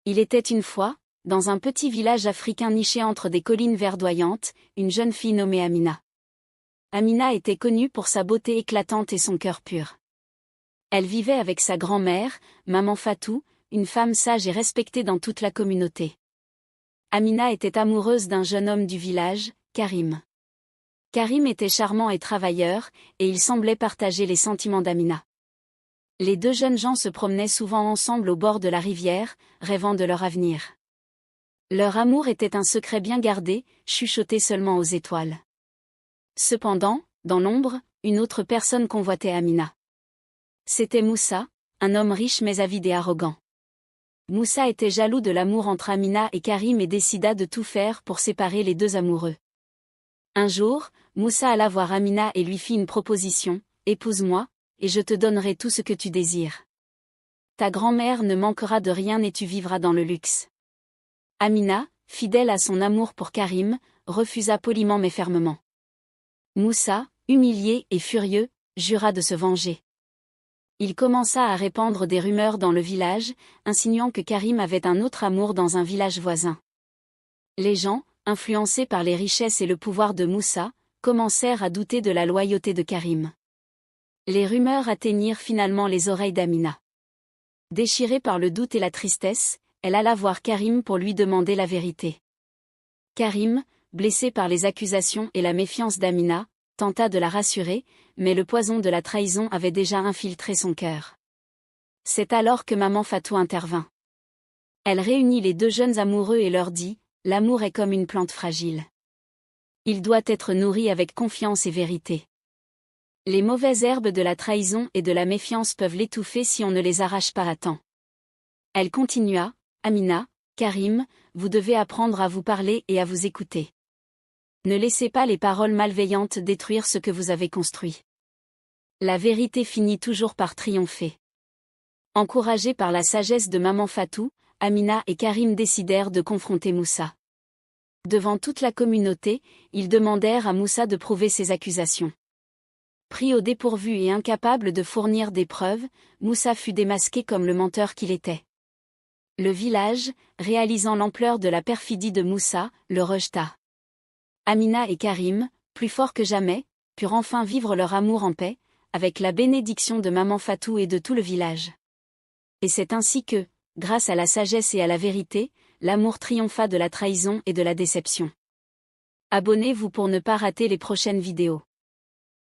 Il était une fois, dans un petit village africain niché entre des collines verdoyantes, une jeune fille nommée Amina. Amina était connue pour sa beauté éclatante et son cœur pur. Elle vivait avec sa grand-mère, Maman Fatou, une femme sage et respectée dans toute la communauté. Amina était amoureuse d'un jeune homme du village, Karim. Karim était charmant et travailleur, et il semblait partager les sentiments d'Amina. Les deux jeunes gens se promenaient souvent ensemble au bord de la rivière, rêvant de leur avenir. Leur amour était un secret bien gardé, chuchoté seulement aux étoiles. Cependant, dans l'ombre, une autre personne convoitait Amina. C'était Moussa, un homme riche mais avide et arrogant. Moussa était jaloux de l'amour entre Amina et Karim et décida de tout faire pour séparer les deux amoureux. Un jour, Moussa alla voir Amina et lui fit une proposition, « Épouse-moi, et je te donnerai tout ce que tu désires. Ta grand-mère ne manquera de rien et tu vivras dans le luxe. » Amina, fidèle à son amour pour Karim, refusa poliment mais fermement. Moussa, humilié et furieux, jura de se venger. Il commença à répandre des rumeurs dans le village, insinuant que Karim avait un autre amour dans un village voisin. Les gens, influencés par les richesses et le pouvoir de Moussa, commencèrent à douter de la loyauté de Karim. Les rumeurs atteignirent finalement les oreilles d'Amina. Déchirée par le doute et la tristesse, elle alla voir Karim pour lui demander la vérité. Karim, blessé par les accusations et la méfiance d'Amina, tenta de la rassurer, mais le poison de la trahison avait déjà infiltré son cœur. C'est alors que Maman Fatou intervint. Elle réunit les deux jeunes amoureux et leur dit, « L'amour est comme une plante fragile. Il doit être nourri avec confiance et vérité. Les mauvaises herbes de la trahison et de la méfiance peuvent l'étouffer si on ne les arrache pas à temps. » Elle continua, « Amina, Karim, vous devez apprendre à vous parler et à vous écouter. Ne laissez pas les paroles malveillantes détruire ce que vous avez construit. La vérité finit toujours par triompher. » Encouragés par la sagesse de Maman Fatou, Amina et Karim décidèrent de confronter Moussa. Devant toute la communauté, ils demandèrent à Moussa de prouver ses accusations. Pris au dépourvu et incapable de fournir des preuves, Moussa fut démasqué comme le menteur qu'il était. Le village, réalisant l'ampleur de la perfidie de Moussa, le rejeta. Amina et Karim, plus forts que jamais, purent enfin vivre leur amour en paix, avec la bénédiction de Maman Fatou et de tout le village. Et c'est ainsi que, grâce à la sagesse et à la vérité, l'amour triompha de la trahison et de la déception. Abonnez-vous pour ne pas rater les prochaines vidéos.